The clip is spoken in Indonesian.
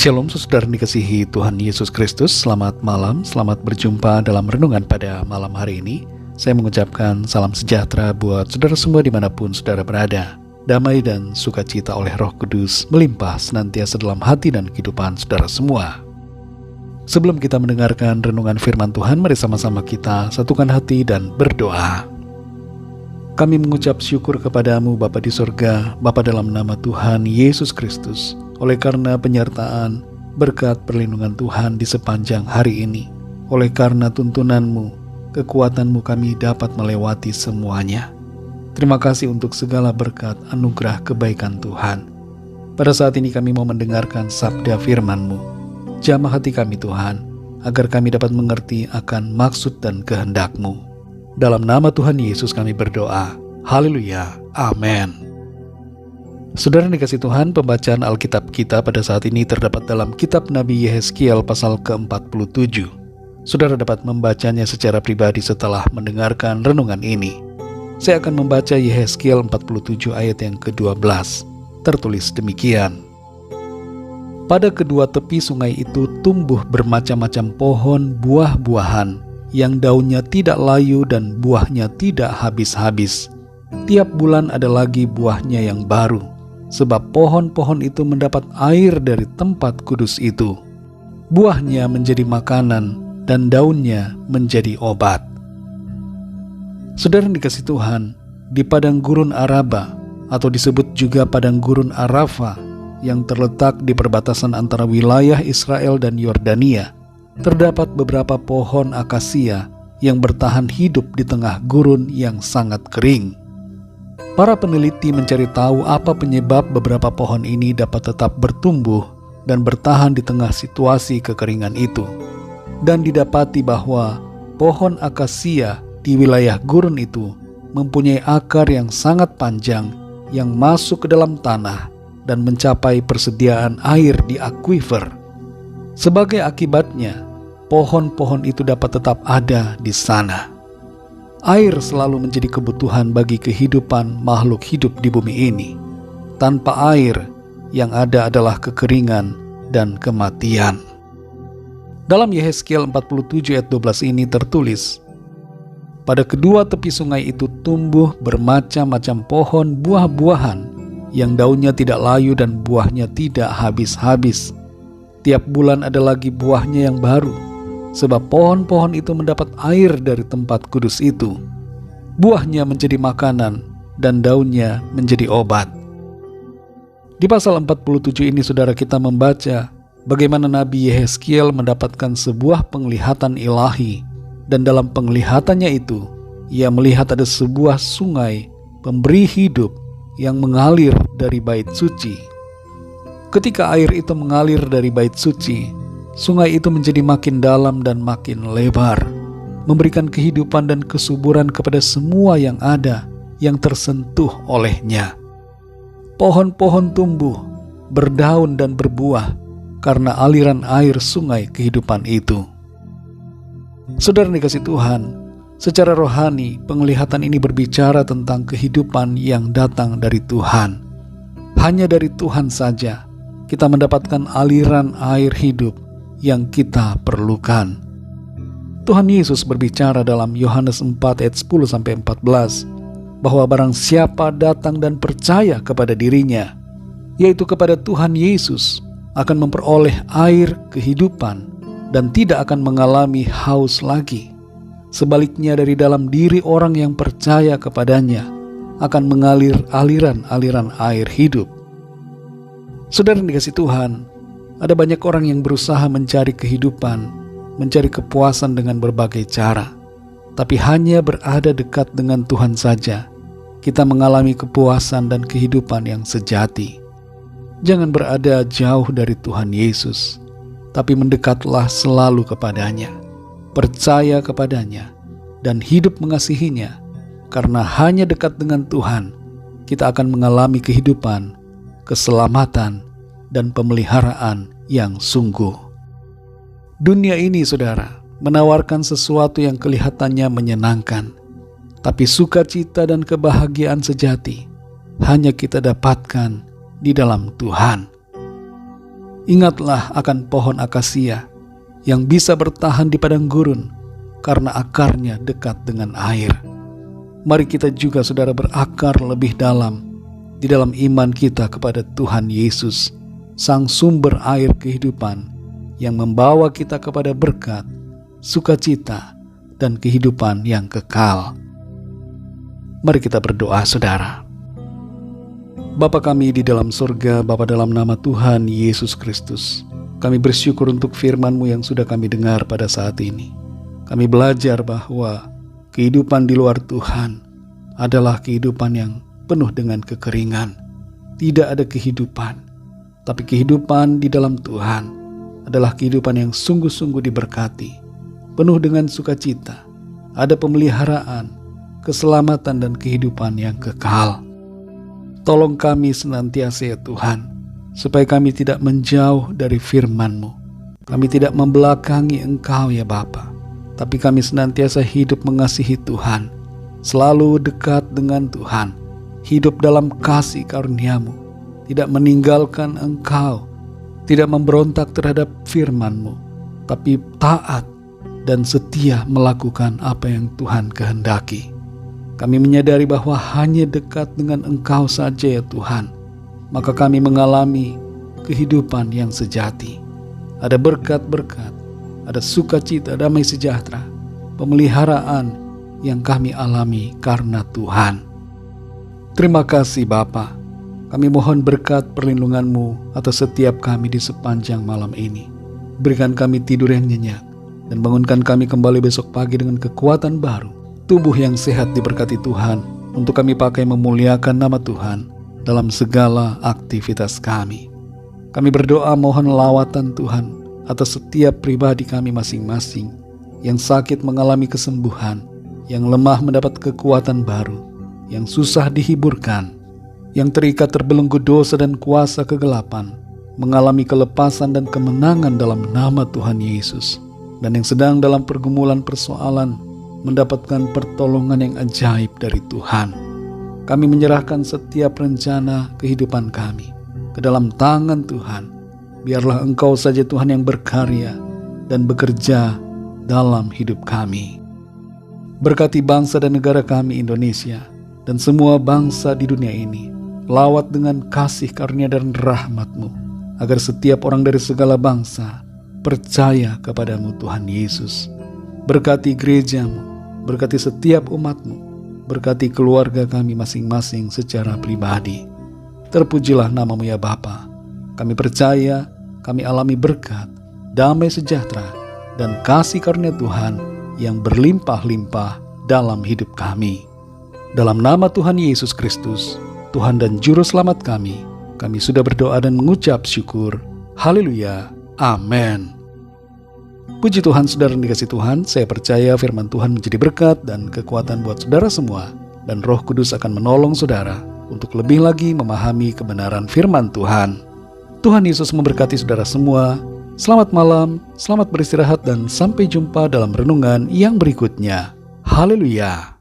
Shalom saudara dikasihi Tuhan Yesus Kristus. Selamat malam, selamat berjumpa dalam renungan pada malam hari ini. Saya mengucapkan salam sejahtera buat saudara semua dimanapun saudara berada. Damai dan sukacita oleh Roh Kudus melimpah senantiasa dalam hati dan kehidupan saudara semua. Sebelum kita mendengarkan renungan firman Tuhan, mari sama-sama kita satukan hati dan berdoa. Kami mengucap syukur kepadamu Bapa di sorga, Bapa dalam nama Tuhan Yesus Kristus, oleh karena penyertaan, berkat perlindungan Tuhan di sepanjang hari ini. Oleh karena tuntunanmu, kekuatanmu kami dapat melewati semuanya. Terima kasih untuk segala berkat, anugerah, kebaikan Tuhan. Pada saat ini kami mau mendengarkan sabda firman-Mu. Jamah hati kami Tuhan, agar kami dapat mengerti akan maksud dan kehendak-Mu. Dalam nama Tuhan Yesus kami berdoa. Haleluya. Amin. Saudara dikasih Tuhan, pembacaan Alkitab kita pada saat ini terdapat dalam kitab Nabi Yehezkiel pasal ke-47. Saudara dapat membacanya secara pribadi setelah mendengarkan renungan ini. Saya akan membaca Yehezkiel 47 ayat yang ke-12. Tertulis demikian. Pada kedua tepi sungai itu tumbuh bermacam-macam pohon buah-buahan, yang daunnya tidak layu dan buahnya tidak habis-habis. Tiap bulan ada lagi buahnya yang baru, sebab pohon-pohon itu mendapat air dari tempat kudus itu. Buahnya menjadi makanan dan daunnya menjadi obat. Saudara dikasih Tuhan, di padang gurun Araba atau disebut juga padang gurun Arafah yang terletak di perbatasan antara wilayah Israel dan Yordania, terdapat beberapa pohon akasia yang bertahan hidup di tengah gurun yang sangat kering. Para peneliti mencari tahu apa penyebab beberapa pohon ini dapat tetap bertumbuh dan bertahan di tengah situasi kekeringan itu. Dan didapati bahwa pohon akasia di wilayah gurun itu mempunyai akar yang sangat panjang yang masuk ke dalam tanah dan mencapai persediaan air di akuifer. Sebagai akibatnya, pohon-pohon itu dapat tetap ada di sana. Air selalu menjadi kebutuhan bagi kehidupan makhluk hidup di bumi ini. Tanpa air, yang ada adalah kekeringan dan kematian. Dalam Yehezkiel 47 ayat 12 ini tertulis, pada kedua tepi sungai itu tumbuh bermacam-macam pohon buah-buahan, yang daunnya tidak layu dan buahnya tidak habis-habis. Tiap bulan ada lagi buahnya yang baru, sebab pohon-pohon itu mendapat air dari tempat kudus itu. Buahnya menjadi makanan dan daunnya menjadi obat. Di pasal 47 ini saudara kita membaca bagaimana Nabi Yehezkiel mendapatkan sebuah penglihatan ilahi, dan dalam penglihatannya itu ia melihat ada sebuah sungai pemberi hidup yang mengalir dari bait suci. Ketika air itu mengalir dari bait suci, sungai itu menjadi makin dalam dan makin lebar, memberikan kehidupan dan kesuburan kepada semua yang ada yang tersentuh olehnya. Pohon-pohon tumbuh, berdaun dan berbuah karena aliran air sungai kehidupan itu. Saudara dikasih Tuhan, secara rohani penglihatan ini berbicara tentang kehidupan yang datang dari Tuhan. Hanya dari Tuhan saja kita mendapatkan aliran air hidup yang kita perlukan. Tuhan Yesus berbicara dalam Yohanes 4 ayat 10-14 bahwa barang siapa datang dan percaya kepada dirinya, yaitu kepada Tuhan Yesus, akan memperoleh air kehidupan dan tidak akan mengalami haus lagi. Sebaliknya dari dalam diri orang yang percaya kepadanya akan mengalir aliran-aliran air hidup. Saudara dikasih Tuhan, ada banyak orang yang berusaha mencari kehidupan, mencari kepuasan dengan berbagai cara. Tapi hanya berada dekat dengan Tuhan saja, kita mengalami kepuasan dan kehidupan yang sejati. Jangan berada jauh dari Tuhan Yesus, tapi mendekatlah selalu kepadanya, percaya kepadanya, dan hidup mengasihinya. Karena hanya dekat dengan Tuhan, kita akan mengalami kehidupan, keselamatan, dan pemeliharaan yang sungguh. Dunia ini, saudara, menawarkan sesuatu yang kelihatannya menyenangkan, tapi sukacita dan kebahagiaan sejati hanya kita dapatkan di dalam Tuhan. Ingatlah akan pohon akasia yang bisa bertahan di padang gurun karena akarnya dekat dengan air. Mari kita juga saudara berakar lebih dalam di dalam iman kita kepada Tuhan Yesus, Sang sumber air kehidupan yang membawa kita kepada berkat, sukacita, dan kehidupan yang kekal. Mari kita berdoa saudara. Bapa kami di dalam surga, Bapa dalam nama Tuhan Yesus Kristus, kami bersyukur untuk firman-Mu yang sudah kami dengar pada saat ini. Kami belajar bahwa kehidupan di luar Tuhan adalah kehidupan yang penuh dengan kekeringan. Tidak ada kehidupan, tapi kehidupan di dalam Tuhan adalah kehidupan yang sungguh-sungguh diberkati, penuh dengan sukacita, ada pemeliharaan, keselamatan dan kehidupan yang kekal. Tolong kami senantiasa ya Tuhan, supaya kami tidak menjauh dari firman-Mu. Kami tidak membelakangi Engkau ya Bapa, tapi kami senantiasa hidup mengasihi Tuhan, selalu dekat dengan Tuhan, hidup dalam kasih karunia-Mu, tidak meninggalkan Engkau, tidak memberontak terhadap firman-Mu, tapi taat dan setia melakukan apa yang Tuhan kehendaki. Kami menyadari bahwa hanya dekat dengan Engkau saja ya Tuhan, maka kami mengalami kehidupan yang sejati. Ada berkat-berkat, ada sukacita, damai sejahtera, pemeliharaan yang kami alami karena Tuhan. Terima kasih Bapa. Kami mohon berkat perlindungan-Mu atas setiap kami di sepanjang malam ini. Berikan kami tidur yang nyenyak, dan bangunkan kami kembali besok pagi dengan kekuatan baru. Tubuh yang sehat diberkati Tuhan, untuk kami pakai memuliakan nama Tuhan dalam segala aktivitas kami. Kami berdoa mohon lawatan Tuhan atas setiap pribadi kami masing-masing, yang sakit mengalami kesembuhan, yang lemah mendapat kekuatan baru, yang susah dihiburkan, yang terikat terbelenggu dosa dan kuasa kegelapan, mengalami kelepasan dan kemenangan dalam nama Tuhan Yesus, dan yang sedang dalam pergumulan persoalan, mendapatkan pertolongan yang ajaib dari Tuhan. Kami menyerahkan setiap rencana kehidupan kami ke dalam tangan Tuhan. Biarlah Engkau saja Tuhan yang berkarya dan bekerja dalam hidup kami. Berkati bangsa dan negara kami Indonesia dan semua bangsa di dunia ini. Lawat dengan kasih karunia dan rahmat-Mu, agar setiap orang dari segala bangsa percaya kepadamu Tuhan Yesus. Berkati gereja-Mu, berkati setiap umat-Mu, berkati keluarga kami masing-masing secara pribadi. Terpujilah nama-Mu ya Bapa. Kami percaya, kami alami berkat, damai sejahtera, dan kasih karunia Tuhan yang berlimpah-limpah dalam hidup kami. Dalam nama Tuhan Yesus Kristus, Tuhan dan Juru Selamat kami sudah berdoa dan mengucap syukur. Haleluya. Amin. Puji Tuhan, saudara yang dikasihi Tuhan, saya percaya firman Tuhan menjadi berkat dan kekuatan buat saudara semua, dan Roh Kudus akan menolong saudara untuk lebih lagi memahami kebenaran firman Tuhan. Tuhan Yesus memberkati saudara semua. Selamat malam, selamat beristirahat, dan sampai jumpa dalam renungan yang berikutnya. Haleluya.